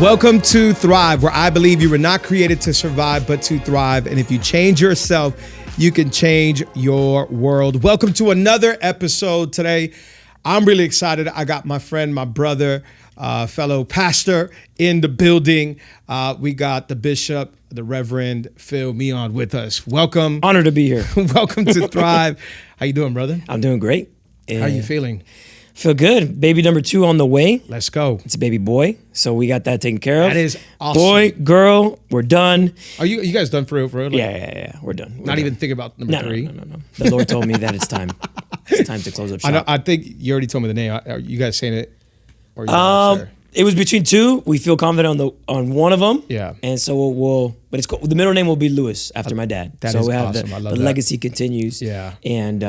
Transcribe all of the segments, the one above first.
Welcome to Thrive, where I believe you were not created to survive, but to thrive. And if you change yourself, you can change your world. Welcome to another episode today. I'm really excited. I got my friend, my brother, fellow pastor in the building. We got the bishop, the Reverend Phil Mion with us. Welcome. Honored to be here. Welcome to Thrive. How you doing, brother? I'm doing great. How are you feeling? Feel good. Baby number 2 on the way. Let's go. It's a baby boy, so we got that taken care of. That is awesome. Boy, girl, we're done. Are you guys done for real? Like, Yeah. We're done. We're not done. even thinking about number 3? No. The Lord told me that it's time. It's time to close up shop. I think you already told me the name. Are you guys saying it? Or you're not sure? It was between 2. We feel confident on one of them. Yeah. And so we'll but it's cool. The middle name will be Lewis after my dad. That so is we have awesome. I love the that. legacy continues. Yeah. And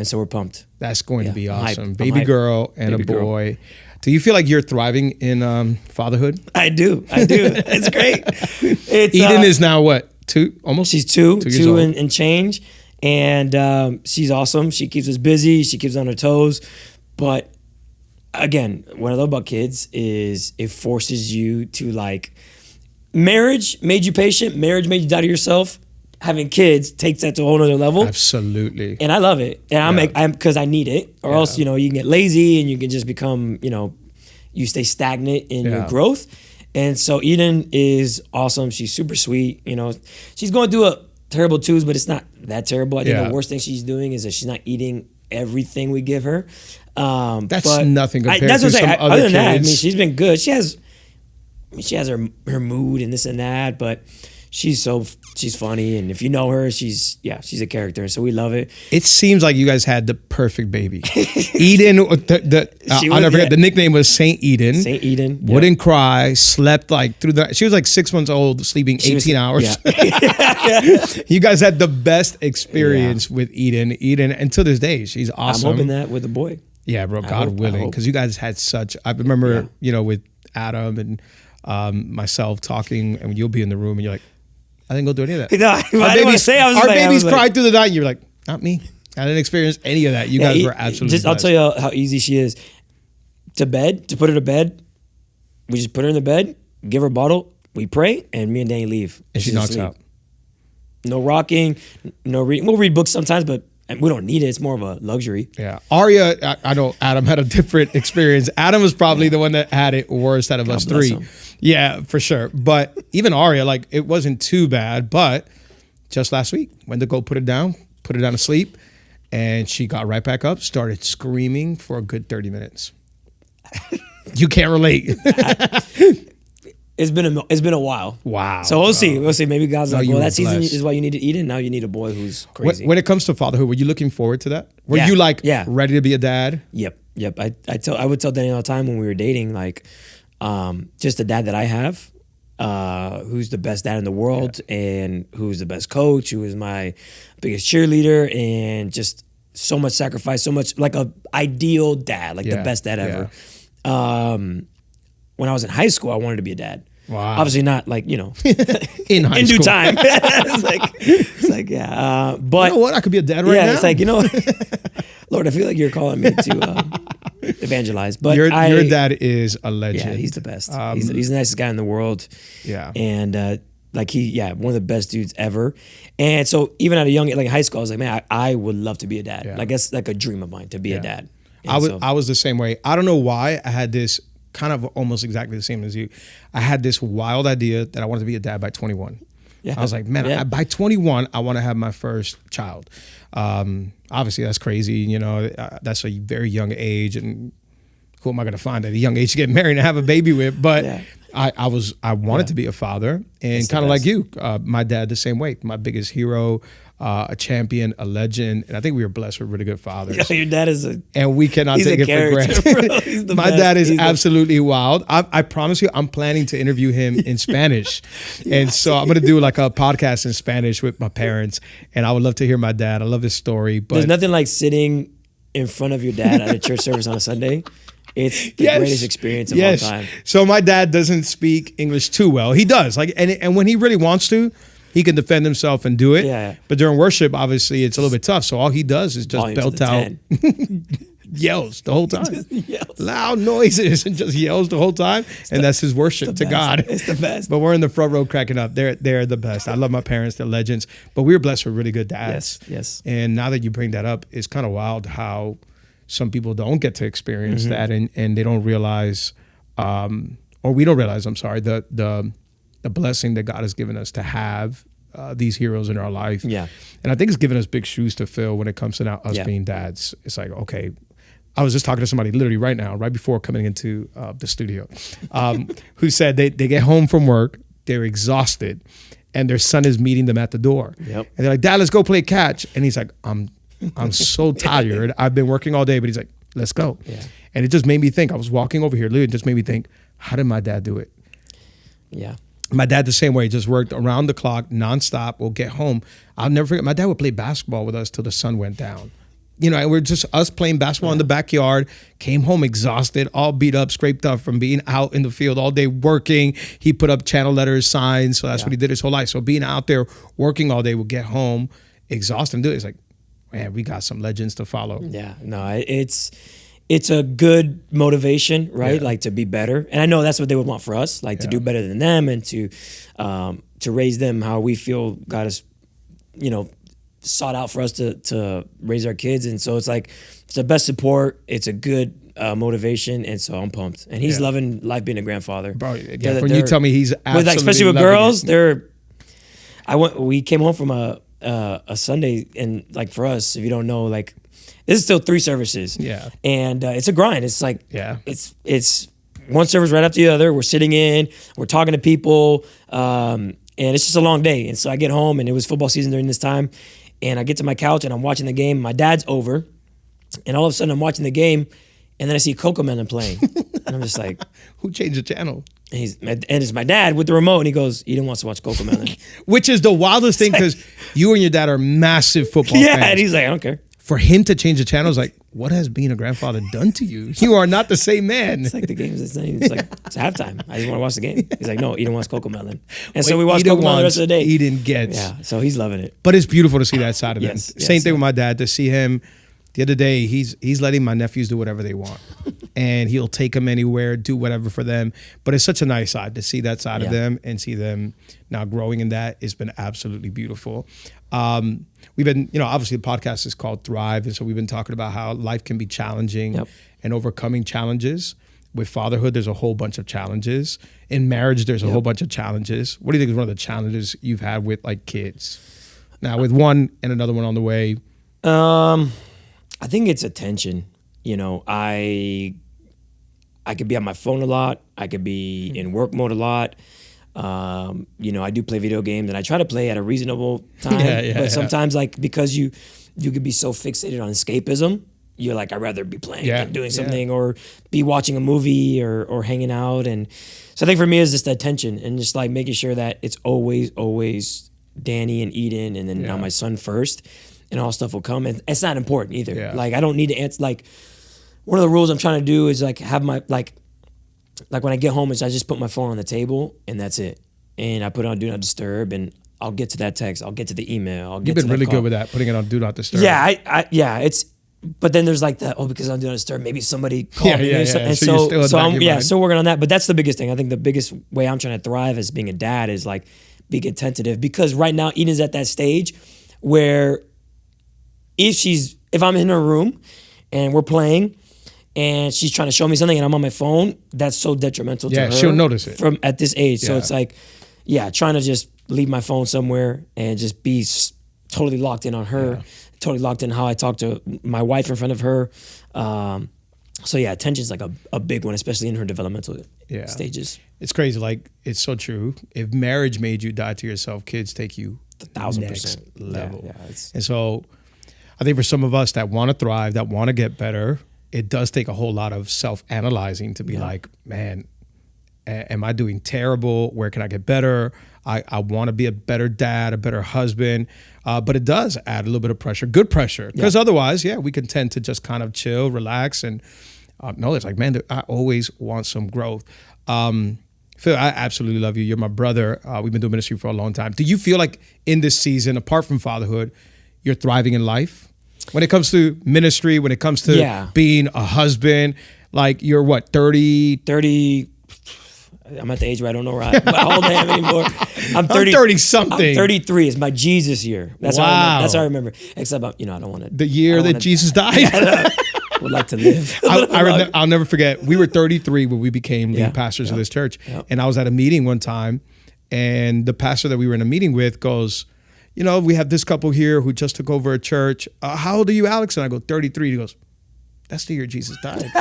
so we're pumped. That's going to be I'm hyped. awesome. I'm Baby hyped. girl and Baby a girl. boy. Do you feel like you're thriving in fatherhood? I do. It's great. It's, Eden is now what? 2? Almost? She's 2 years old. and change. And she's awesome. She keeps us busy. She keeps us on her toes. But again, what I love about kids is it forces you to marriage made you patient. Marriage made you doubt yourself. Having kids takes that to a whole nother level. Absolutely. And I love it. And I'm because I need it. Or Yeah. else, you can get lazy and you can just become, you stay stagnant in your growth. And so Eden is awesome. She's super sweet. She's going through a terrible twos, but it's not that terrible. I think the worst thing she's doing is that she's not eating everything we give her. That's nothing compared that's to what I'm some saying. other Other than that, kids. she's been good. She has her mood and this and that, but she's funny, and if you know her, she's a character, so we love it. It seems like you guys had the perfect baby. Eden, I'll never forget, the nickname was Saint Eden. Saint Eden. Wouldn't cry, slept she was 6 months old, sleeping 18 hours. Yeah. You guys had the best experience with Eden. Eden, and to this day, she's awesome. I'm hoping that with a boy. Yeah, bro, God willing, because you guys had I remember, with Adam and myself talking, and you'll be in the room and you're like, I didn't go do any of that. No, I didn't want to say. I was our like, babies cried through the night. You're like, not me. I didn't experience any of that. You guys were absolutely I'll tell you how easy she is. To put her to bed, we just put her in the bed, give her a bottle, we pray, and me and Danny leave. And she knocks out. No rocking, no reading. We'll read books sometimes, but we don't need it. It's more of a luxury. Yeah. Arya, I know Adam had a different experience. Adam was probably the one that had it worst out of us bless 3. him. Yeah, for sure. But even Arya, it wasn't too bad. But just last week, went to go put her down to sleep, and she got right back up, started screaming for a good 30 minutes. You can't relate. It's been a while. Wow. So we'll see. Maybe God's like, you well, were that season blessed. is why you needed Eden. Now you need a boy who's crazy. When it comes to fatherhood, were you looking forward to that? Were you ready to be a dad? Yep. I would tell Danny all the time when we were dating, just the dad that I have, who's the best dad in the world, and who's the best coach, who is my biggest cheerleader, and just so much sacrifice, so much like a ideal dad, the best dad ever. When I was in high school, I wanted to be a dad. Wow. Obviously not in high in school. due time. it's like yeah. But you know what? I could be a dad right now. yeah, it's like, Lord, I feel like you're calling me to evangelize. But your dad is a legend. Yeah, he's the best. He's the nicest guy in the world. Yeah. And one of the best dudes ever. And so even at a young high school, I was like, man, I would love to be a dad. Yeah. That's like a dream of mine to be a dad. I was the same way. I don't know why I had this kind of almost exactly the same as you. I had this wild idea that I wanted to be a dad by 21. Yeah. I was like, man, by 21, I want to have my first child. Obviously, that's crazy. That's a very young age, and who am I going to find at a young age to get married and have a baby with? But I wanted to be a father, and kind of like you, my dad the same way. My biggest hero, a champion, a legend, and I think we were blessed with really good fathers. Your dad is and we cannot take it for granted. My dad is absolutely wild. I promise you, I'm planning to interview him in Spanish, and so I'm going to do a podcast in Spanish with my parents, and I would love to hear my dad. I love his story. But there's nothing like sitting in front of your dad at a church service on a Sunday. It's the greatest experience of all time. So my dad doesn't speak English too well. He does, and when he really wants to, he can defend himself and do it. Yeah. But during worship, obviously, it's a little bit tough. So all he does is just belt out. yells the whole time. Just yells. Loud noises and just yells the whole time. And that's his worship to God. It's the best. But we're in the front row cracking up. They're the best. I love my parents. They're legends. But we were blessed with really good dads. Yes. And now that you bring that up, it's kind of wild how some people don't get to experience that and they don't realize, or we don't realize, I'm sorry, the blessing that God has given us to have these heroes in our life. Yeah. And I think it's given us big shoes to fill when it comes to now us being dads. It's like, okay, I was just talking to somebody literally right now, right before coming into the studio, who said they get home from work, they're exhausted, and their son is meeting them at the door. Yep. And they're like, Dad, let's go play catch. And he's like, I'm so tired. I've been working all day, but he's like, let's go. Yeah. And it just made me think, I was walking over here, literally just made me think, how did my dad do it? Yeah. My dad the same way, just worked around the clock, nonstop. We'll get home. I'll never forget, my dad would play basketball with us till the sun went down. You know, and we're just us playing basketball in the backyard, came home exhausted, all beat up, scraped up from being out in the field all day working. He put up channel letters, signs, so that's what he did his whole life. So being out there working all day, we'll get home exhausted and do it. It's like, man, we got some legends to follow. Yeah, no, it's a good motivation, right? Like to be better. And I know that's what they would want for us, like to do better than them and to raise them how we feel God has, sought out for us to raise our kids. And so it's like, it's the best support. It's a good motivation. And so I'm pumped. And he's loving life being a grandfather. Bro, when you tell me he's absolutely especially with loving girls, it. we came home from a Sunday, and like for us, if you don't know, like this is still 3 services. Yeah. And it's a grind. It's like, it's one service right after the other. We're sitting in, we're talking to people, and it's just a long day. And so I get home, and it was football season during this time, and I get to my couch and I'm watching the game. My dad's over, and all of a sudden I'm watching the game, and then I see Cocomelon playing, and I'm just like, who changed the channel? And it's my dad with the remote, and he goes, Eden wants to watch Cocomelon. Which is the wildest thing, because you and your dad are massive football fans. Yeah, and he's like, I don't care. For him to change the channel is like, what has being a grandfather done to you? You are not the same man. It's like the game's it's like it's halftime. I just want to watch the game. He's like, no, Eden wants Cocomelon. And so we watch Cocomelon the rest of the day. Eden gets. Yeah, so he's loving it. But it's beautiful to see that side of him. Yes, Same thing with my dad, to see him. The other day, he's letting my nephews do whatever they want. And he'll take them anywhere, do whatever for them. But it's such a nice side to see that side of them and see them now growing in that. It's been absolutely beautiful. We've been, obviously the podcast is called Thrive. And so we've been talking about how life can be challenging and overcoming challenges. With fatherhood, there's a whole bunch of challenges. In marriage, there's a whole bunch of challenges. What do you think is one of the challenges you've had with like kids? Now with one and another one on the way. I think it's attention. I could be on my phone a lot. I could be in work mode a lot. I do play video games, and I try to play at a reasonable time. But sometimes, like, because you could be so fixated on escapism, you're like, I'd rather be playing than doing something or be watching a movie or hanging out. And so I think for me, it's just the attention and just like making sure that it's always Danny and Eden, and then now my son first. And all stuff will come. And it's not important either. Yeah. Like, I don't need to answer. Like, one of the rules I'm trying to do is like have my, like when I get home is I just put my phone on the table and that's it. And I put it on Do Not Disturb, and I'll get to that text. I'll get to the email. I'll get You've been really good with that, putting it on Do Not Disturb. Yeah, but then there's like because I'm Do Not Disturb, maybe somebody called me. And so I'm still working on that. But that's the biggest thing. I think the biggest way I'm trying to thrive as being a dad is like being attentive, because right now Eden's at that stage where if I'm in her room and we're playing and she's trying to show me something and I'm on my phone, that's so detrimental to her. Yeah, she'll notice it. From at this age. So it's like, trying to just leave my phone somewhere and just be totally locked in on her, totally locked in how I talk to my wife in front of her. Attention is like a big one, especially in her developmental stages. It's crazy. Like, it's so true. If marriage made you die to yourself, kids take you 1,000% next level. Yeah, and so I think for some of us that want to thrive, that want to get better, it does take a whole lot of self-analyzing to be like, man, am I doing terrible? Where can I get better? I want to be a better dad, a better husband. But it does add a little bit of pressure, good pressure. Because otherwise, we can tend to just kind of chill, relax. And no, it's like, man, I always want some growth. Phil, I absolutely love you. You're my brother. We've been doing ministry for a long time. Do you feel like in this season, apart from fatherhood, you're thriving in life? When it comes to ministry, when it comes to being a husband, like you're what, 30? 30. I'm at the age where I don't know how old I am anymore. I'm 30 something. I'm 33. It's my Jesus year. That's wow. That's how I remember. Except, I don't want to. The year that Jesus died. Would like to live. I'll never forget. We were 33 when we became lead pastors of this church. And I was at a meeting one time, and the pastor that we were in a meeting with goes, we have this couple here who just took over a church. How old are you, Alex? And I go, 33. He goes, that's the year Jesus died.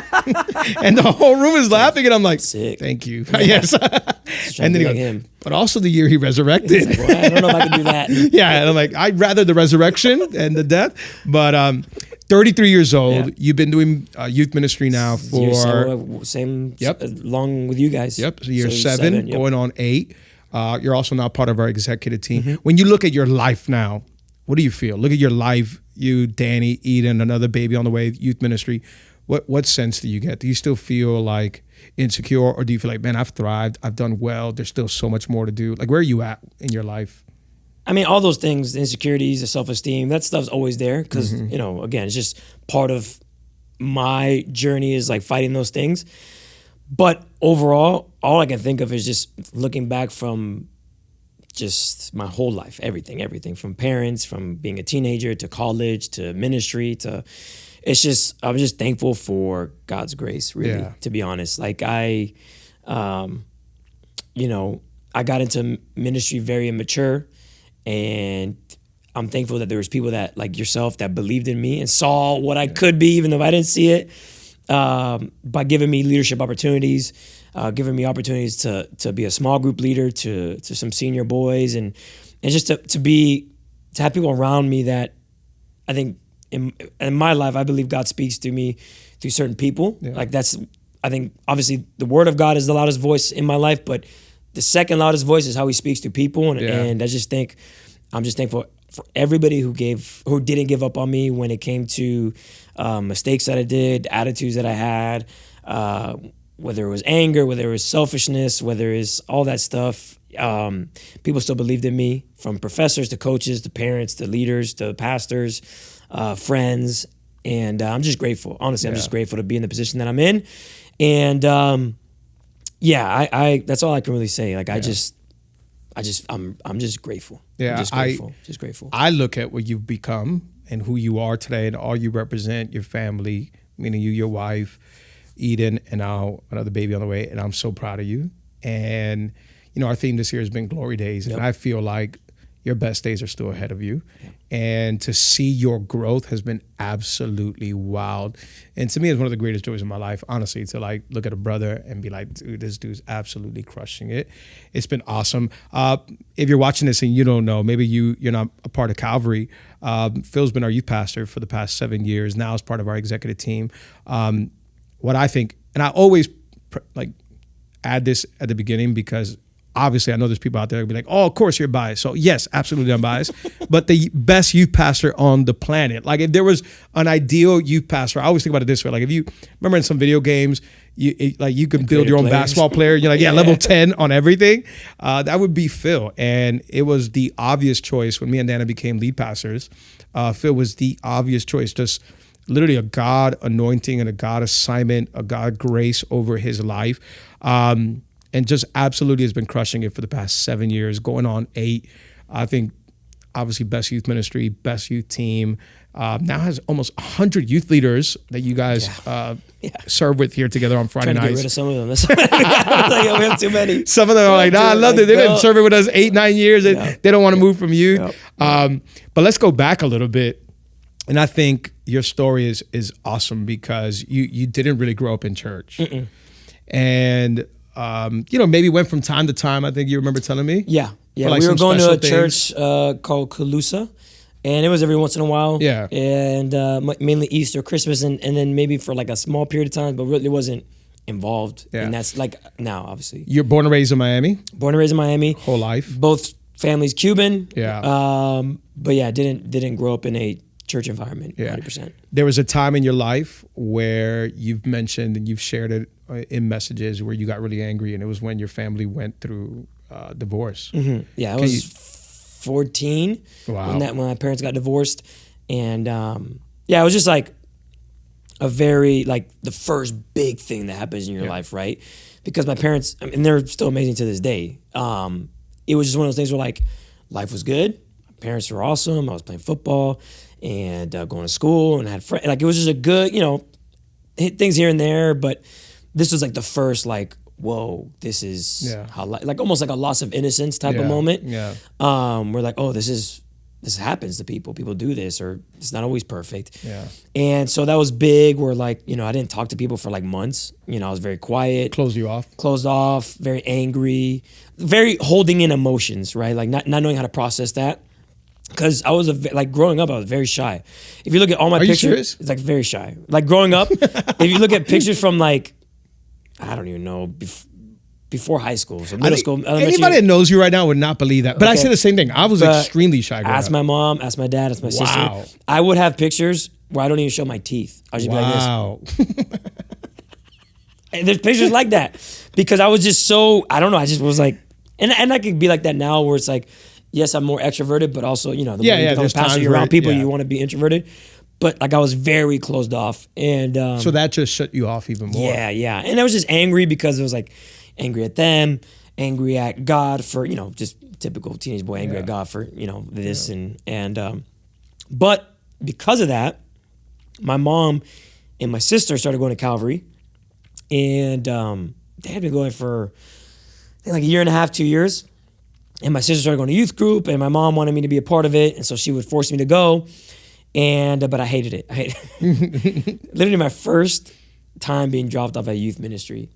And the whole room is laughing, and I'm like, sick. Thank you. Yeah. Yes. And then he goes, but also the year he resurrected. Like, well, I don't know if I can do that. Yeah, and I'm like, I'd rather the resurrection and the death. But 33 years old, you've been doing youth ministry now for... Same, along with you guys. Yep, so year seven, going on 8. You're also now part of our executive team. When you look at your life now, what do you feel? Look at your life, you, Danny, Eden, another baby on the way, youth ministry. What sense do you get? Do you still feel like insecure, or do you feel like, man, I've thrived, I've done well, there's still so much more to do? Like, where are you at in your life? I mean, all those things, the insecurities, the self-esteem, that stuff's always there because, again, it's just part of my journey is like fighting those things. But overall, all I can think of is just looking back from just my whole life, everything from parents, from being a teenager to college to ministry to... I'm just thankful for God's grace, really, to be honest. Like I got into ministry very immature, and I'm thankful that there was people that, like yourself, that believed in me and saw what I could be, even though I didn't see it, by giving me leadership opportunities, giving me opportunities to be a small group leader to some senior boys, and just to have people around me that I think, in my life, I believe God speaks to me through certain people. Yeah. Like I think obviously the word of God is the loudest voice in my life, but the second loudest voice is how he speaks to people. And I just think, I'm just thankful for everybody who didn't give up on me when it came to mistakes that I did, attitudes that I had, whether it was anger, whether it was selfishness, whether it's all that stuff. People still believed in me, from professors to coaches to parents to leaders to pastors, friends, and I'm just grateful. Honestly, I'm just grateful to be in the position that I'm in, and I that's all I can really say. Like I'm just grateful. Yeah, just grateful. I look at what you've become and who you are today, and all you represent, your family, meaning you, your wife, Eden, and now another baby on the way, and I'm so proud of you. And our theme this year has been Glory Days, and I feel like your best days are still ahead of you. Yep. And to see your growth has been absolutely wild. And to me, it's one of the greatest joys of my life, honestly, to like look at a brother and be like, dude, this dude's absolutely crushing it. It's been awesome. If you're watching this and you don't know, maybe you're not a part of Calvary, Phil's been our youth pastor for the past 7 years, now as part of our executive team. What I think, and I always add this at the beginning because obviously, I know there's people out there who'll be like, oh, of course you're biased. So yes, absolutely I'm biased. But the best youth pastor on the planet. Like if there was an ideal youth pastor, I always think about it this way. Like if you remember in some video games, you could build your own basketball player. You're like, level 10 on everything. That would be Phil. And it was the obvious choice when me and Dana became lead pastors. Phil was the obvious choice. Just literally a God anointing and a God assignment, a God grace over his life. And just absolutely has been crushing it for the past 7 years, going on 8. I think, obviously, best youth ministry, best youth team. Now has almost 100 youth leaders that you guys serve with here together on Friday nights. Get rid of some of them. We have too many. Some of them are like, I love it. They've been serving with us 8-9 years. They don't want to move from you. But let's go back a little bit. And I think your story is awesome because you didn't really grow up in church. Mm-mm. And maybe went from time to time. I think you remember telling me. Yeah. We were going to a church called Calusa, and it was every once in a while. Yeah. And mainly Easter, Christmas, and then maybe for like a small period of time, but really wasn't involved. Yeah. And that's like now, obviously. You're born and raised in Miami? Born and raised in Miami. Whole life? Both families Cuban. Yeah. But yeah, didn't grow up in a church environment, 100%. There was a time in your life where you've mentioned and you've shared it in messages where you got really angry, and it was when your family went through divorce. Mm-hmm. Yeah, I was 14 when my parents got divorced, and it was just like a very, like the first big thing that happens in your life, right? Because my parents, and they're still amazing to this day. It was just one of those things where like life was good. My parents were awesome. I was playing football and going to school and had friends. Like it was just a good, hit things here and there. But this was like the first like, whoa, this is how like almost like a loss of innocence type of moment. Yeah. We're like, oh, this happens to people. People do this, or it's not always perfect. Yeah. And so that was big where like, I didn't talk to people for like months. I was very quiet. Closed off, very angry, very holding in emotions, right? Like not knowing how to process that. Because I was like growing up, I was very shy. If you look at all my pictures, it's like very shy. Like growing up, if you look at pictures from like, I don't even know, before high school, so middle school, elementary. Anybody that knows you right now would not believe that. But I say the same thing. I was extremely shy growing Ask my mom, ask my dad, ask my sister. I would have pictures where I don't even show my teeth. I would just be like this. And there's pictures like that. Because I was just so, I don't know, I just was like, and I could be like that now where it's like, yes, I'm more extroverted, but also, the more you become passionate, you're around people, you want to be introverted. But like I was very closed off. And so that just shut you off even more. Yeah. And I was just angry because it was like, angry at them, angry at God for, just typical teenage boy angry at God for, this and but because of that, my mom and my sister started going to Calvary, and they had been going for I think like a year and a half, 2 years, and my sister started going to youth group, and my mom wanted me to be a part of it, and so she would force me to go, and but I hated it. Literally my first time being dropped off at youth ministry.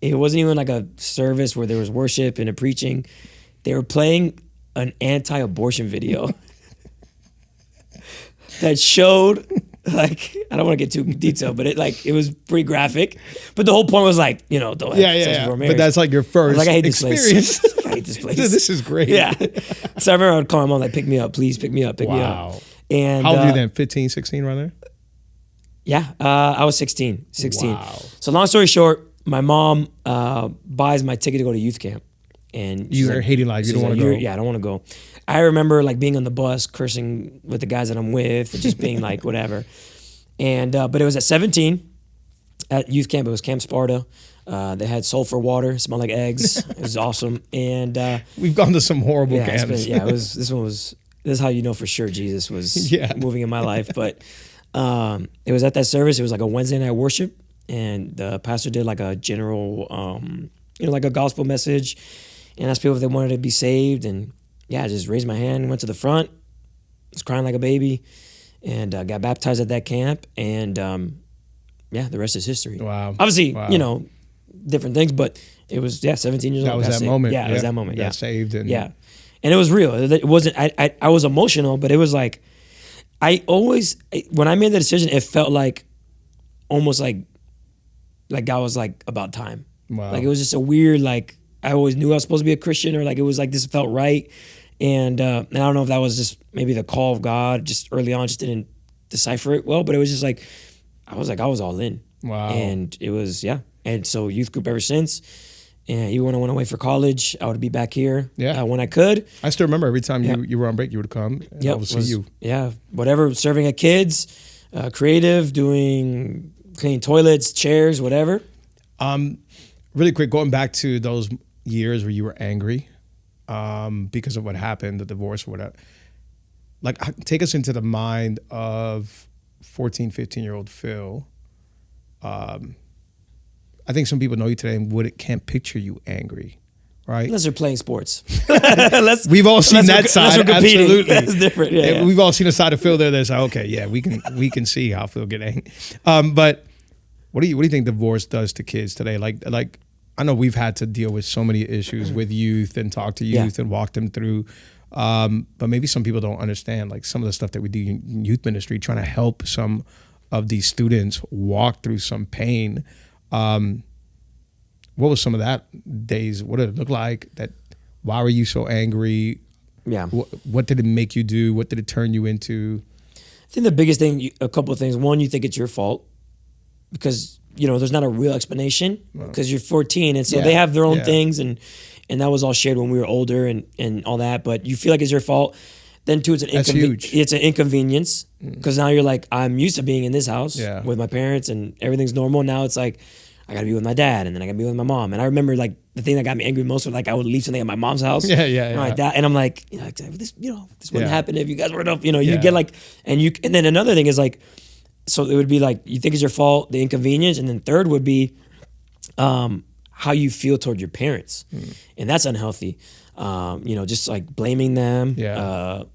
It wasn't even like a service where there was worship and a preaching. They were playing an anti-abortion video that showed, like, I don't want to get too detailed, but it was pretty graphic. But the whole point was like, don't have sex before marriage. But that's like your first I hate experience. This place. I hate this place. This is great. Yeah. So I remember I would call my mom, like, pick me up, please, pick me up, pick me up. And how old were you then? 15, 16, right there? Yeah, I was 16. Wow. So long story short, my mom buys my ticket to go to youth camp, and you are hating life. You don't want to go. Yeah, I don't want to go. I remember like being on the bus, cursing with the guys that I'm with, and just being like whatever. And but it was at 17 at youth camp. It was Camp Sparta. They had sulfur water, smelled like eggs. It was awesome. And we've gone to some horrible camps. This is how you know for sure Jesus was moving in my life. But it was at that service. It was like a Wednesday night worship. And the pastor did like a general, like a gospel message, and asked people if they wanted to be saved. And I just raised my hand, went to the front, was crying like a baby, and got baptized at that camp. And the rest is history. Wow. Obviously, different things, but it was 17 years old. That was that moment. Yeah, it was that moment. Got saved. And and it was real. It wasn't. I was emotional, but it was like when I made the decision, it felt like almost like God was like about time. Wow. Like it was just a weird, like I always knew I was supposed to be a Christian, or like it was like this felt right. And I don't know if that was just maybe the call of God just early on, just didn't decipher it well, but it was just like I was all in. Wow. And it was, and so youth group ever since. And even when I went away for college, I would be back here when I could. I still remember every time you were on break, you would come and I would see you. Yeah, whatever, serving at kids, creative, doing cleaning toilets, chairs, whatever. Really quick, going back to those years where you were angry because of what happened, the divorce or whatever. Like, take us into the mind of 14, 15-year-old Phil. I think some people know you today and can't picture you angry, right? Unless they're playing sports. We've all seen that side. Absolutely, that's different. Yeah. We've all seen a side of Phil there that's like, okay, we can see how Phil get angry. But what do you think divorce does to kids today? Like I know we've had to deal with so many issues with youth and talk to youth and walk them through. But maybe some people don't understand like some of the stuff that we do in youth ministry, trying to help some of these students walk through some pain. What was some of that days? What did it look like? Why were you so angry? Yeah. What did it make you do? What did it turn you into? I think the biggest thing, a couple of things. One, you think it's your fault because, there's not a real explanation because you're 14. And so they have their own things. And that was all shared when we were older and all that. But you feel like it's your fault. Then two, it's an inconvenience because now you're like, I'm used to being in this house with my parents and everything's normal. Now it's like, I gotta be with my dad and then I gotta be with my mom. And I remember like the thing that got me angry most was like I would leave something at my mom's house. Like that. And I'm like, this wouldn't happen if you guys were enough, you get like, and then another thing is like, so it would be like, you think it's your fault, the inconvenience. And then third would be how you feel toward your parents. And that's unhealthy. Just like blaming them,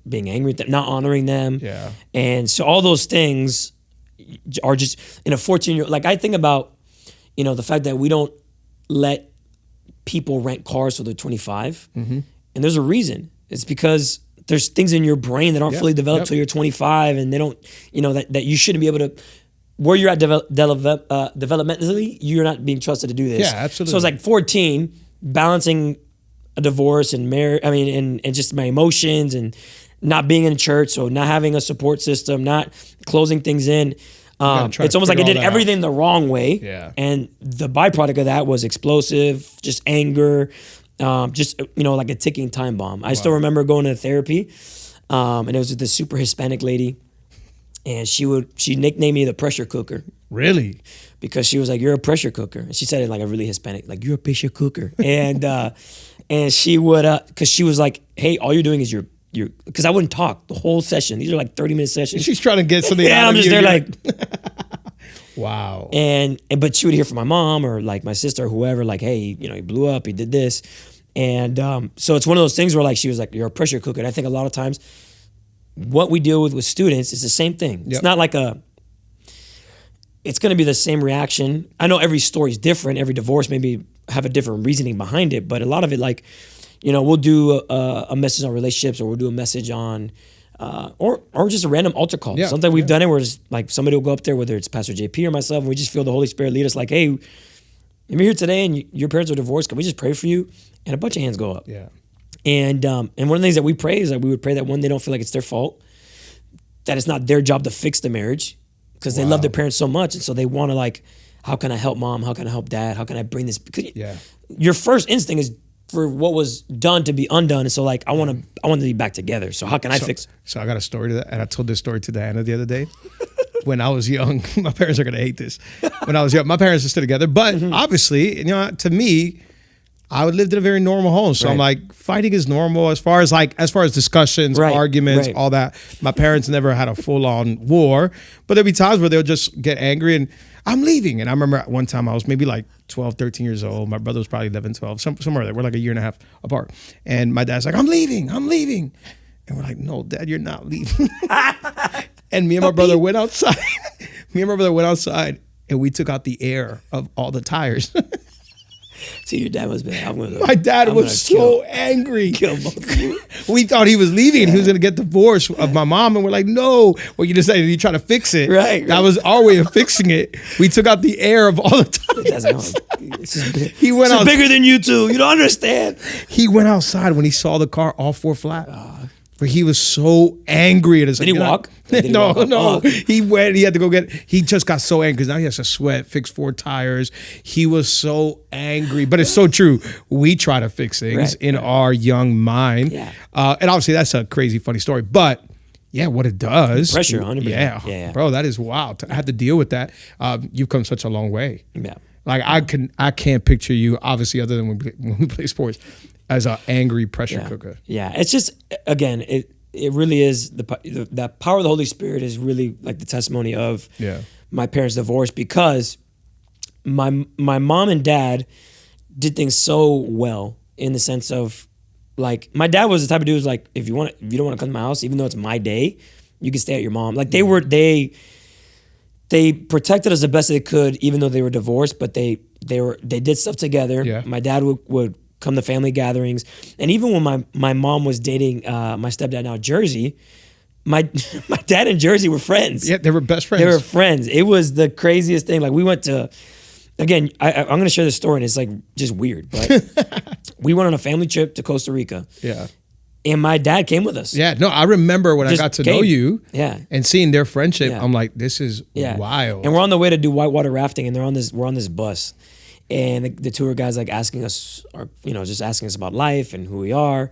being angry at them, not honoring them. And so all those things are just in a 14-year-old, like I think about, the fact that we don't let people rent cars till they're 25. And there's a reason. It's because there's things in your brain that aren't fully developed till you're 25 and they don't, that you shouldn't be able to, where you're at developmentally, you're not being trusted to do this. Yeah, absolutely. So it's like 14, balancing a divorce and marriage, and just my emotions and not being in church, so not having a support system, not closing things in. It's almost like I did everything the wrong way. And the byproduct of that was explosive, just anger, like a ticking time bomb. I still remember going to therapy, and it was with this super Hispanic lady, and she nicknamed me the pressure cooker. Really? Because she was like, "You're a pressure cooker," and she said it in like a really Hispanic, like, "You're a pressure cooker," and she would, because she was like, "Hey, all you're doing is you're." Because I wouldn't talk the whole session. These are like 30-minute sessions. She's trying to get something out of you. I'm just there like, wow. But she would hear from my mom or like my sister or whoever, like, hey, he blew up, he did this. And so it's one of those things where like, she was like, you're a pressure cooker. And I think a lot of times what we deal with students is the same thing. It's not like it's going to be the same reaction. I know every story is different. Every divorce maybe have a different reasoning behind it. But a lot of it, like, we'll do a message on relationships, or we'll do a message on, or just a random altar call. Sometimes we've done it where it's like somebody will go up there, whether it's Pastor JP or myself, and we just feel the Holy Spirit lead us like, hey, you're here today and your parents are divorced. Can we just pray for you? And a bunch of hands go up. And one of the things that we pray is that we would pray that one, they don't feel like it's their fault, that it's not their job to fix the marriage because they love their parents so much. And so they want to like, how can I help mom? How can I help dad? How can I bring this? Because your first instinct is for what was done to be undone. And so like, I want to be back together. So how can I fix? So I got a story to that. And I told this story to Diana the other day. When I was young, my parents are going to hate this. When I was young, my parents are still together. But obviously, to me, I lived in a very normal home. So I'm like, fighting is normal as far as discussions, arguments, all that. My parents never had a full on war, but there'd be times where they'll just get angry and I'm leaving. And I remember one time I was maybe like 12, 13 years old. My brother was probably 11, 12, somewhere there. We're like a year and a half apart. And my dad's like, I'm leaving. And we're like, no, Dad, you're not leaving. And me and my brother went outside. And we took out the air of all the tires. So your dad was bad. My dad was so angry. Kill both of you. We thought he was leaving and he was going to get divorced of my mom. And we're like, no. Well, you decided you try to fix it. Right. That was our way of fixing it. We took out the air of all the tires. He went out. Bigger than you two. You don't understand. He went outside when he saw the car all four flat. But he was so angry at us. Did he walk? No. He went. He had to go get. He just got so angry because now he has to sweat, fix 4 tires. He was so angry. But it's so true. We try to fix things in our young mind. And obviously that's a crazy, funny story. But what it does. Pressure, 100%. Yeah. Bro, that is wild. I had to deal with that. You've come such a long way. Yeah. Like I can't picture you, obviously, other than when we play sports, as an angry pressure cooker. Yeah, it's just, again, it really is, that power of the Holy Spirit is really like the testimony of my parents' divorce, because my mom and dad did things so well, in the sense of, like, my dad was the type of dude who's like, if you don't want to come to my house, even though it's my day, you can stay at your mom. Like, they protected us the best they could, even though they were divorced, but they did stuff together. Yeah. My dad would come to family gatherings. And even when my mom was dating my stepdad, now Jersey, my dad and Jersey were friends. Yeah, they were best friends. They were friends. It was the craziest thing. Like, we went to, again, I'm going to share this story, and it's like just weird, but we went on a family trip to Costa Rica. Yeah. And my dad came with us. Yeah, no, I remember when I got to know you and seeing their friendship, I'm like, this is wild. And we're on the way to do whitewater rafting, and we're on this bus. And the tour guys like asking us, just asking us about life and who we are.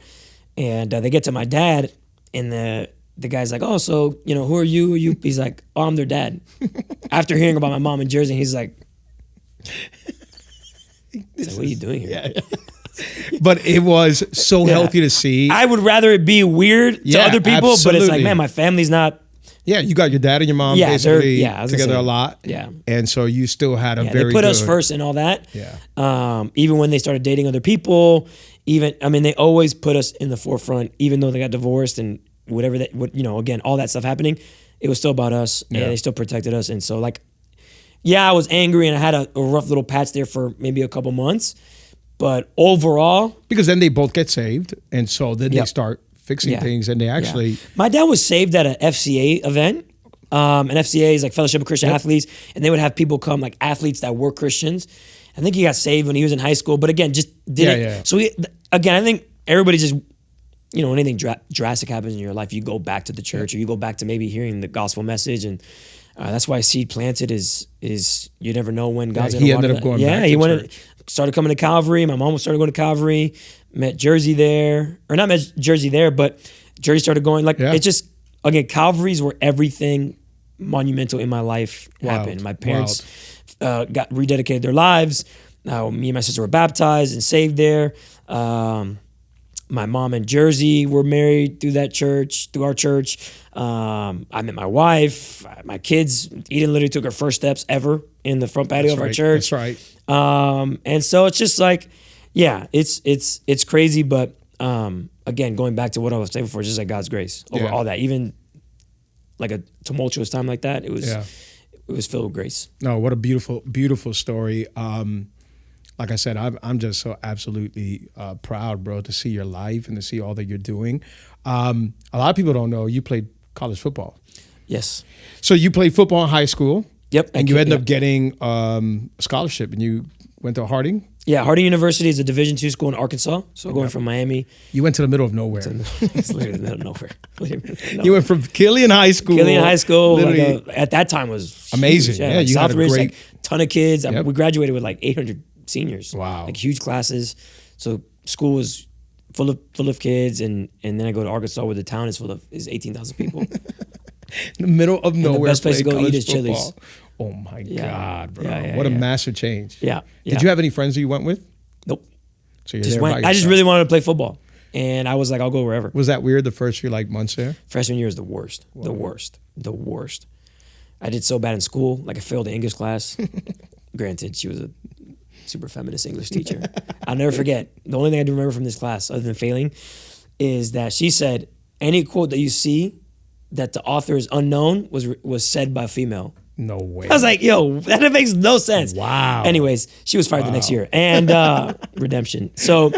And they get to my dad, And the guy's like, oh, so, who are you? He's like, oh, I'm their dad. After hearing about my mom in Jersey, he's like, what are you doing here? Yeah. But it was so healthy to see. I would rather it be weird to other people, absolutely. But it's like, man, my family's not. Yeah, you got your dad and your mom basically together a lot. Yeah. And so you still had a very they put us first and all that. Yeah. Even when they started dating other people, they always put us in the forefront, even though they got divorced and whatever again, all that stuff happening, it was still about us and they still protected us. And so I was angry and I had a rough little patch there for maybe a couple months, but overall. Because then they both get saved. And so then they start fixing things and they actually. Yeah. My dad was saved at an FCA event. An FCA is like Fellowship of Christian Athletes. And they would have people come, like athletes that were Christians. I think he got saved when he was in high school, but again, just didn't. Yeah. So I think everybody just, when anything drastic happens in your life, you go back to the church or you go back to maybe hearing the gospel message. And that's why seed planted is you never know when God's going to water. He ended up going back to church. Started coming to Calvary. My mom started going to Calvary, met Jersey there. Or not met Jersey there, but Jersey started going. It's just, again, Calvary's where everything monumental in my life happened. My parents got rededicated their lives. Me and my sister were baptized and saved there. My mom and Jersey were married through our church. I met my wife, my kids. Eden literally took her first steps ever in the front patio of our church. That's right. And so it's just like, it's crazy. But again, going back to what I was saying before, just like God's grace over all that. Even like a tumultuous time like that, it was filled with grace. No, what a beautiful, beautiful story. Like I said, I'm just so absolutely proud, bro, to see your life and to see all that you're doing. A lot of people don't know you played college football. Yes. So you played football in high school. Yep. And you ended up getting a scholarship, and you went to Harding? Yeah, Harding University is a Division II school in Arkansas. So going from Miami. You went to the middle of nowhere. It's literally the middle of nowhere. You went from Killian High School. Killian High School, at that time was amazing. Huge. Yeah, you had a great ton of kids. We graduated with 800 seniors. Wow. Huge classes. So school was full of kids, and then I go to Arkansas where the town is 18,000 people. In the middle of nowhere. The best place to go eat is Chili's. Oh my God, bro. Yeah, what a massive change. Yeah. Did you have any friends that you went with? Nope. So you're there by yourself. I just really wanted to play football. And I was like, I'll go wherever. Was that weird the first few months there? Freshman year is the worst. Whoa. The worst. I did so bad in school. I failed the English class. Granted, she was a super feminist English teacher. I'll never forget. The only thing I do remember from this class, other than failing, is that she said, any quote that you see that the author is unknown was said by a female. No way. I was like, yo, that makes no sense. Wow. Anyways, she was fired the next year. And redemption. So,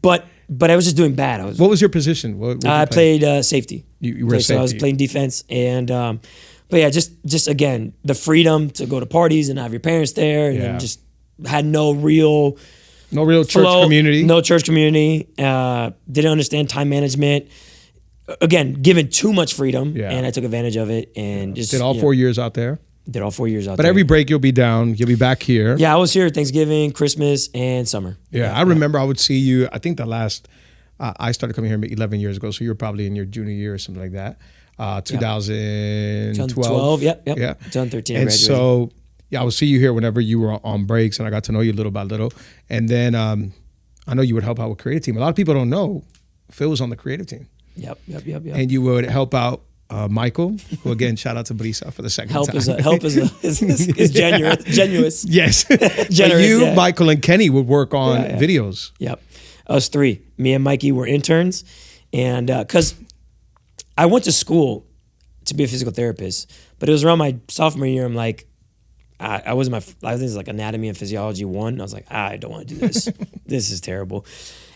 but I was just doing bad. What was your position? I played safety. You were safety. So I was playing defense. And, but yeah, just again, the freedom to go to parties and have your parents there. And then just had no real church community. No church community. Didn't understand time management. Again, given too much freedom, and I took advantage of it, and just did all 4 years out there. Did all 4 years out there. But every break you'll be down. You'll be back here. Yeah, I was here Thanksgiving, Christmas, and summer. Yeah, I remember I would see you. I think the last I started coming here 11 years ago, so you were probably in your junior year or something like that. 2012. Yep. Yeah. 2013. And so I would see you here whenever you were on breaks, and I got to know you little by little. And then I know you would help out with creative team. A lot of people don't know Phil was on the creative team. Yep. And you would help out Michael, who again, shout out to Brisa for the second time. Help is generous. Yes. Generous, Michael, and Kenny would work on videos. Yep. Us three. Me and Mikey were interns. And because I went to school to be a physical therapist, but it was around my sophomore year, I'm like, I was I think it's anatomy and physiology 1. I was like, I don't want to do this. This is terrible.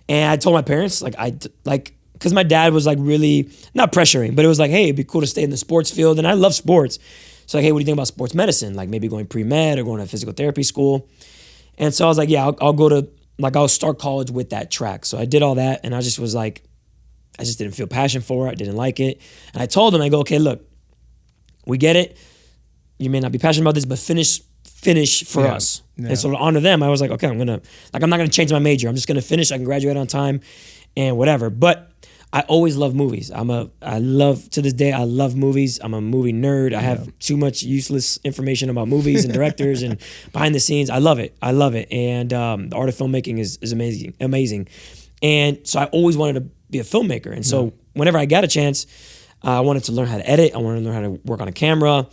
And I told my parents, because my dad was really not pressuring, but it was hey, it'd be cool to stay in the sports field. And I love sports. So hey, what do you think about sports medicine? Maybe going pre-med or going to physical therapy school. And so I was like, yeah, I'll go to, I'll start college with that track. So I did all that. And I just was I just didn't feel passion for it. I didn't like it. And I told them, I go, okay, look, we get it. You may not be passionate about this, but finish for us. Yeah. And so to honor them, I was like, okay, I'm not going to change my major. I'm just going to finish. I can graduate on time and whatever. But I always love movies. To this day, I love movies. I'm a movie nerd. I have too much useless information about movies and directors and behind the scenes. I love it. And the art of filmmaking is amazing. And so I always wanted to be a filmmaker. And so whenever I got a chance, I wanted to learn how to edit. I wanted to learn how to work on a camera.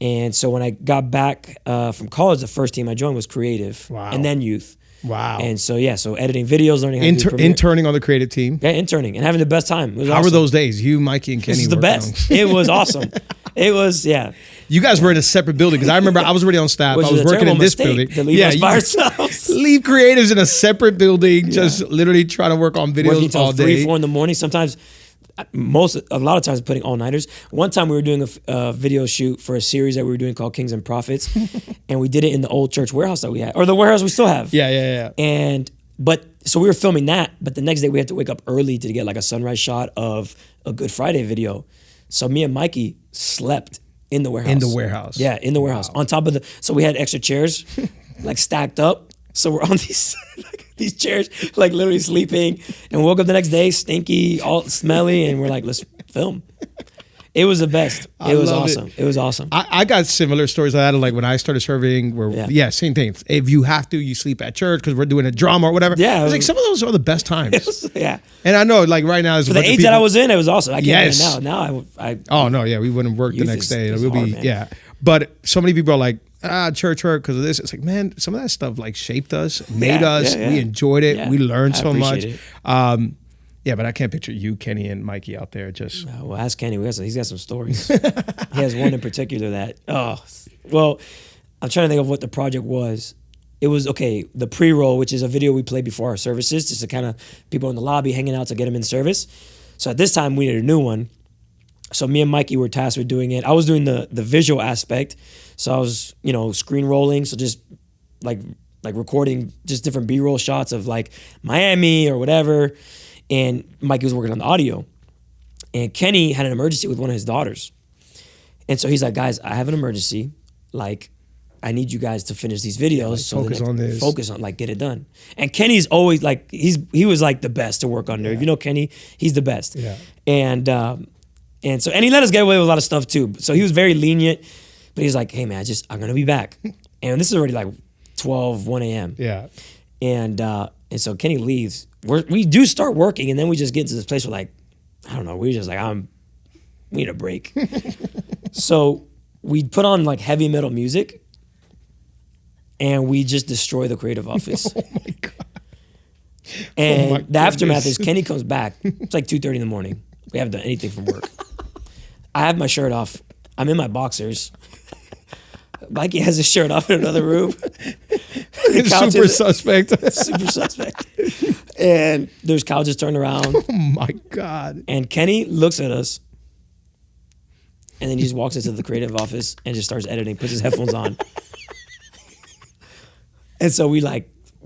And so when I got back from college, the first team I joined was creative and then youth. Wow. And so, so editing videos, learning how to do Premiere. Interning on the creative team. Yeah, interning and having the best time. It was How were those days? You, Mikey, and Kenny This is the best. It was awesome. It was, You guys were in a separate building because I remember I was already on staff. I was working in this building. To leave us by ourselves. Leave creatives in a separate building, just literally trying to work on videos Working till all day. 3, 4 in the morning. Sometimes, a lot of times putting all-nighters. One time we were doing a video shoot for a series that we were doing called Kings and Prophets, and we did it in the old church warehouse that we had, or the warehouse we still have. Yeah. So we were filming that, but the next day we had to wake up early to get like a sunrise shot of a Good Friday video. So me and Mikey slept in the warehouse. In the warehouse. Yeah, in the warehouse. On top of so we had extra chairs like stacked up. So we're on these chairs, like literally sleeping, and we woke up the next day stinky, all smelly, and we're like, let's film. It was the best. It was awesome. It was awesome. I got similar stories like that. Like when I started serving, same thing. If you have to, you sleep at church because we're doing a drama or whatever. Yeah. It's like some of those are the best times. Yeah. And I know like right now. For the age that I was in, it was awesome. I can't do it now. I oh, no, yeah. We wouldn't work the next day. We'll be, But so many people are like, church hurt because of this. It's like, man, some of that stuff like shaped us, made us. Yeah. We enjoyed it. Yeah. We learned so much. Yeah, but I can't picture you, Kenny, and Mikey out there just. Well, ask Kenny. He's got some stories. He has one in particular that. Well, I'm trying to think of what the project was. It was the pre-roll, which is a video we play before our services, just to kind of people in the lobby hanging out to get them in service. So at this time we needed a new one. So me and Mikey were tasked with doing it. I was doing the visual aspect. So I was, screen rolling. So just like recording just different B-roll shots of like Miami or whatever. And Mikey was working on the audio. And Kenny had an emergency with one of his daughters. And so he's like, guys, I have an emergency. Like, I need you guys to finish these videos. Focus on, get it done. And Kenny's always like, he was like the best to work under. Yeah. If you know Kenny, he's the best. Yeah. And he let us get away with a lot of stuff too. So he was very lenient, but he's like, hey man, I'm gonna be back. And this is already like 12, 1 a.m. Yeah. And so Kenny leaves. We do start working, and then we just get to this place where like, I don't know, we're just like, we need a break. So we put on like heavy metal music, and we just destroy the creative office. Oh my God. And the aftermath is Kenny comes back. It's like 2:30 in the morning. We haven't done anything from work. I have my shirt off. I'm in my boxers. Mikey has his shirt off in another room. Super suspect. Super suspect. And there's couches turned around. Oh my God. And Kenny looks at us. And then he just walks into the creative office and just starts editing, puts his headphones on. And so we're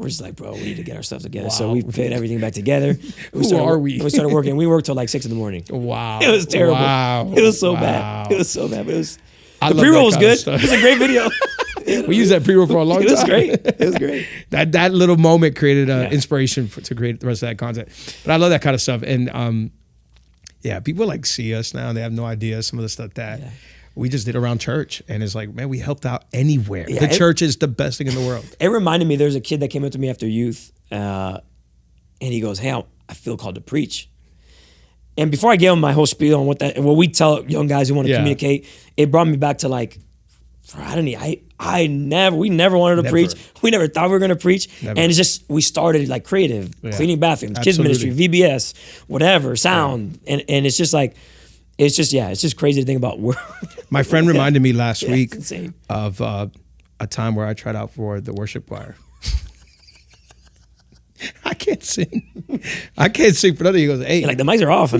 just like, bro, we need to get our stuff together. Wow. So we put everything back together. Who are we? We started working. We worked till like 6 a.m. Wow. It was terrible. Wow. It was so bad. It was so bad. But the pre-roll was good. It was a great video. We used that pre-roll for a long time. It was great. It was great. That little moment created inspiration to create the rest of that content. But I love that kind of stuff. And people like see us now. They have no idea some of the stuff that we just did around church. And it's like, man, we helped out anywhere. The church is the best thing in the world. It reminded me, there's a kid that came up to me after youth. And he goes, hey, I feel called to preach. And before I gave him my whole spiel on what we tell young guys who want to communicate, it brought me back to like, we never wanted to preach. We never thought we were going to preach. Never. And it's just, we started like creative, cleaning bathrooms, kids ministry, VBS, whatever, sound. Yeah. And it's just like, it's just crazy to think about. My friend reminded me last week of a time where I tried out for the worship choir. I can't sing for nothing. He goes, hey. Like, the mics are off. I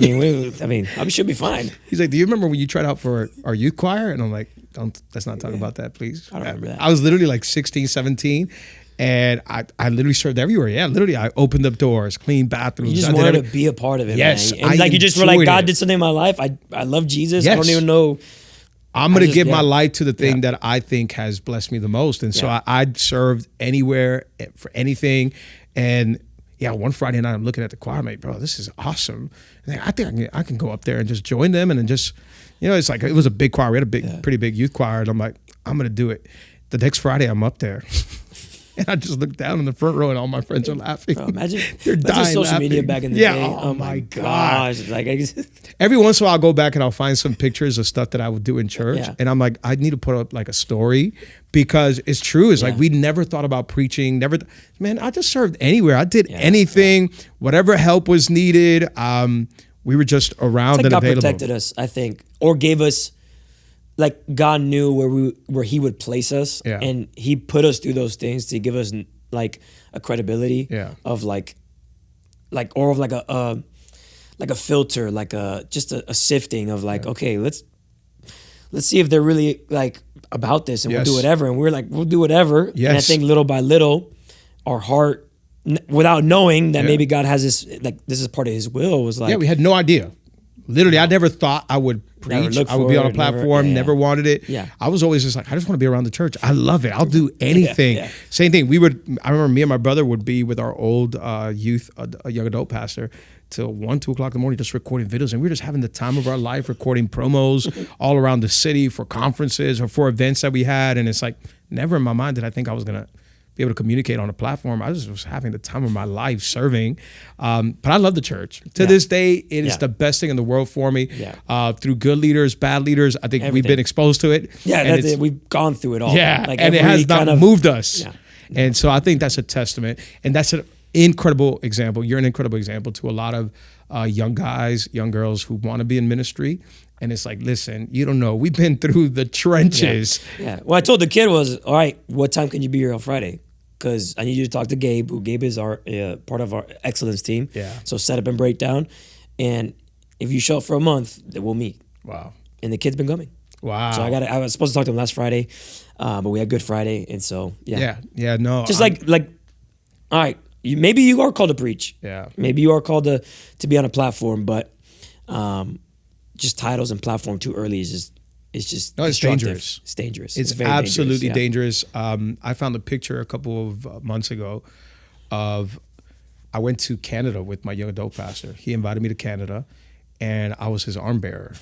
mean, I should be fine. He's like, do you remember when you tried out for our youth choir? And I'm like, let's not talk about that, please. I don't remember that. I was literally like 16, 17. And I literally served everywhere. Yeah, literally, I opened up doors, cleaned bathrooms. You just wanted to be a part of it, yes, man. And like, you just were like, God did something in my life. I love Jesus. Yes. I don't even know. I'm going to give my life to the thing that I think has blessed me the most. And so I served anywhere for anything. And yeah, one Friday night I'm looking at the choir, I'm like, bro, this is awesome. And I think I can go up there and just join them and then just, it's like, it was a big choir. We had a pretty big youth choir. And I'm like, I'm going to do it. The next Friday I'm up there. And I just look down in the front row and all my friends are laughing. Bro, imagine social laughing. Media back in the day. Oh my gosh. Like, every once in a while I'll go back and I'll find some pictures of stuff that I would do in church. And I'm like, I need to put up like a story because it's true. It's like we never thought about preaching. Man, I just served anywhere. I did anything, whatever help was needed. We were just around and God available. Protected us, I think, or gave us, like God knew where He would place us, and He put us through those things to give us like a credibility of like a filter, like just a sifting of like, okay, let's see if they're really like about this, and we'll do whatever. And we're like, we'll do whatever. And I think little by little, our heart, without knowing that maybe God has this, like this is part of His will, was like, we had no idea. Literally, I never thought I would preach. I would be on a platform, never wanted it. I was always just like, I just want to be around the church. I love it. I'll do anything. Same thing. I remember me and my brother would be with our old youth, young adult pastor till 1, 2 o'clock in the morning, just recording videos. And we were just having the time of our life, recording promos all around the city for conferences or for events that we had. And it's like, never in my mind did I think I was going to be able to communicate on a platform. I just was having the time of my life serving. But I love the church. To this day, it is the best thing in the world for me. Through good leaders, bad leaders, I think we've been exposed to it. We've gone through it all. Like and it has not moved us. And so I think that's a testament. And that's an incredible example. You're an incredible example to a lot of young guys, young girls who want to be in ministry. And it's like, listen, you don't know. We've been through the trenches. Well, I told the kid was, all right, what time can you be here on Friday? Because I need you to talk to Gabe, who Gabe is our part of our excellence team. So set up and breakdown. And if you show up for a month, then we'll meet. Wow. And the kid's been coming. Wow. So I was supposed to talk to him last Friday, but we had Good Friday. And so, no. Just like, all right, maybe you are called to preach. Maybe you are called to be on a platform, but just titles and platform too early is just it's dangerous. It's dangerous. It's very absolutely dangerous. I found a picture a couple of months ago of I went to Canada with my young adult pastor. He invited me to Canada, and I was his arm bearer.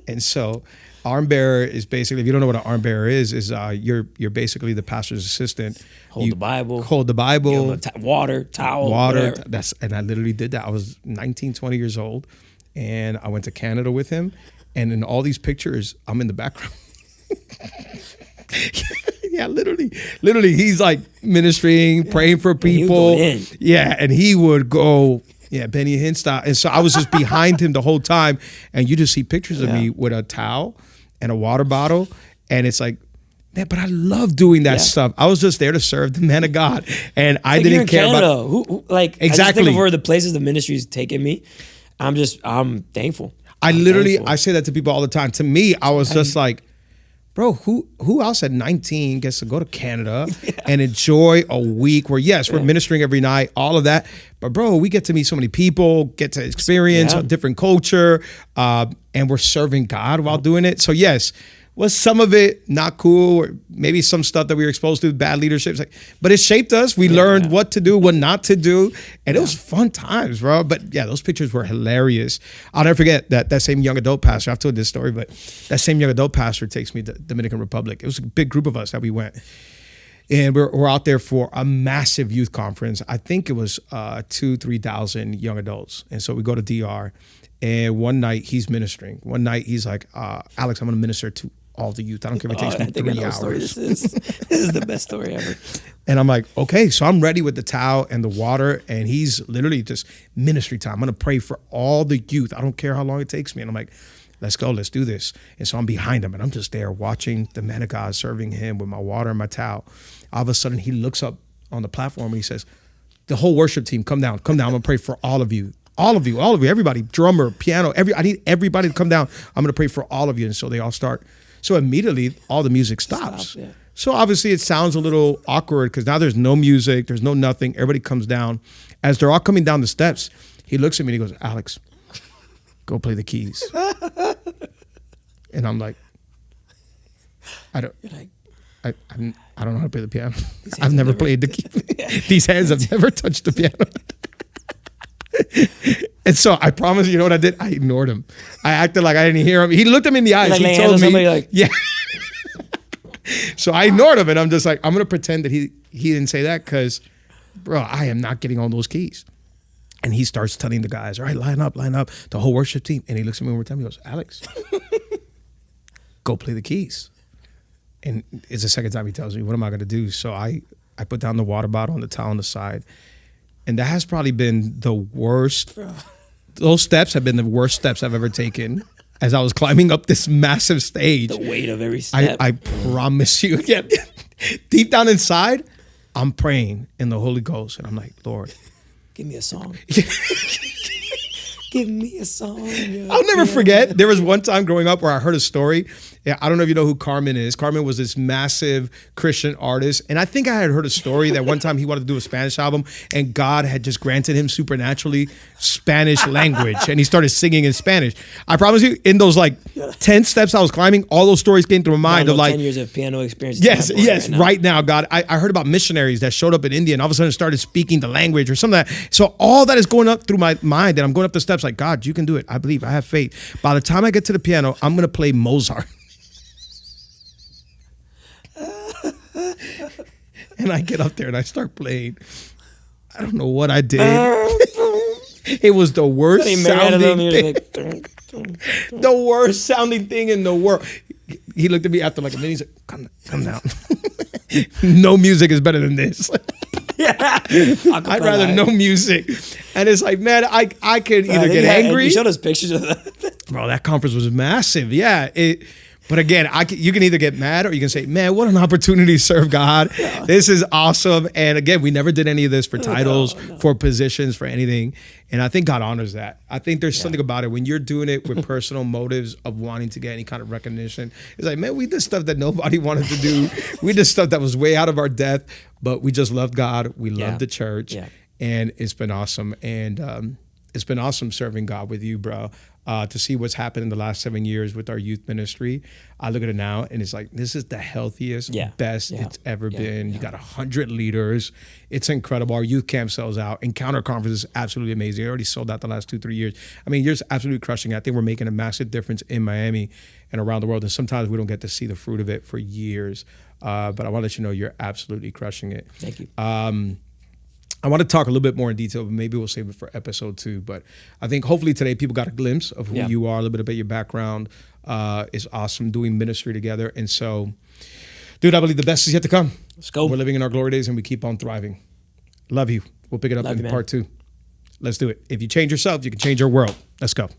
And so, arm bearer is basically, if you don't know what an arm bearer is you're basically the pastor's assistant. Hold the Bible. Give him water, towel, water. And I literally did that. I was 19, 20 years old. And I went to Canada with him, and in all these pictures, I'm in the background. literally, he's like ministering, praying for people. And he would go, Benny Hinn style. And so I was just behind him the whole time, and you just see pictures of me with a towel and a water bottle, and it's like, man, but I love doing that stuff. I was just there to serve the man of God, and I didn't care Canada. about who exactly. I just think of where the places the ministry's taken me. I'm thankful. I say that to people all the time. To me, I was just like, bro, who else at 19 gets to go to Canada and enjoy a week where, yes, we're ministering every night, all of that. But bro, we get to meet so many people, get to experience a different culture, and we're serving God while doing it. So yes, was some of it not cool, or maybe some stuff that we were exposed to, bad leadership, but it shaped us. We learned what to do, what not to do, and it was fun times, bro. But those pictures were hilarious. I'll never forget that same young adult pastor. I've told this story, but that same young adult pastor takes me to Dominican Republic. It was a big group of us that we went. And we're out there for a massive youth conference. I think it was 2,000-3,000 young adults. And so we go to DR, and one night he's ministering. One night he's like, Alex, I'm going to minister to all the youth. I don't care if it takes me 3 hours. This is the best story ever. And I'm like, okay, so I'm ready with the towel and the water, and he's literally just ministry time. I'm going to pray for all the youth. I don't care how long it takes me. And I'm like, let's go, let's do this. And so I'm behind him, and I'm just there watching the man of God, serving him with my water and my towel. All of a sudden, he looks up on the platform, and he says, the whole worship team, come down. I'm going to pray for all of you. All of you, everybody, drummer, piano, I need everybody to come down. I'm going to pray for all of you. And so they all start. So immediately, all the music stops. So obviously, it sounds a little awkward because now there's no music, there's no nothing. Everybody comes down. As they're all coming down the steps, he looks at me and he goes, Alex, go play the keys. And I'm like, I don't. You're like, I don't know how to play the piano. I've never played the key. These hands have never touched the piano. And so I promise you know what I did? I ignored him. I acted like I didn't hear him. He looked him in the eyes. Like he told me, like, yeah. So I ignored him, and I'm just like, I'm gonna pretend that he didn't say that because, bro, I am not getting on those keys. And he starts telling the guys, all right, line up, the whole worship team. And he looks at me one more time. He goes, Alex, go play the keys. And it's the second time he tells me, what am I gonna do? So I put down the water bottle on the towel on the side. And that has probably been the worst. Those steps have been the worst steps I've ever taken as I was climbing up this massive stage. The weight of every step. I promise you. Yeah, deep down inside, I'm praying in the Holy Ghost. And I'm like, Lord. Give me a song. Give me a song. I'll never forget. There was one time growing up where I heard a story. Yeah, I don't know if you know who Carmen is. Carmen was this massive Christian artist. And I think I had heard a story that one time he wanted to do a Spanish album and God had just granted him supernaturally Spanish language. And he started singing in Spanish. I promise you, in those like 10 steps I was climbing, all those stories came through my mind of like 10 years of piano experience. Yes, right now, God. I heard about missionaries that showed up in India and all of a sudden started speaking the language or something like that. So all that is going up through my mind and I'm going up the steps like, God, you can do it. I believe. I have faith. By the time I get to the piano, I'm going to play Mozart. And I get up there and I start playing. I don't know what I did. It was the worst sounding thing. The worst sounding thing in the world. He looked at me after like a minute. He's like, come down. No music is better than this. I'd rather no music. And it's like, man, I could either get angry. You showed us pictures of that. Bro, that conference was massive. Yeah. But again, you can either get mad or you can say, man, what an opportunity to serve God. Yeah. This is awesome. And again, we never did any of this for titles, for positions, for anything. And I think God honors that. I think there's something about it when you're doing it with personal motives of wanting to get any kind of recognition. It's like, man, we did stuff that nobody wanted to do. We did stuff that was way out of our depth, but we just loved God. We loved the church. Yeah. And it's been awesome. And it's been awesome serving God with you, bro. To see what's happened in the last 7 years with our youth ministry. I look at it now and it's like, this is the healthiest, best it's ever been. You got 100 leaders. It's incredible. Our youth camp sells out. Encounter conference is absolutely amazing. It already sold out the last 2-3 years. I mean, you're just absolutely crushing it. I think we're making a massive difference in Miami and around the world. And sometimes we don't get to see the fruit of it for years. But I want to let you know you're absolutely crushing it. Thank you. I want to talk a little bit more in detail, but maybe we'll save it for episode 2. But I think hopefully today people got a glimpse of who you are, a little bit about your background. It's awesome doing ministry together. And so, dude, I believe the best is yet to come. Let's go. We're living in our glory days and we keep on thriving. Love you. We'll pick it up in part 2. Let's do it. If you change yourself, you can change your world. Let's go.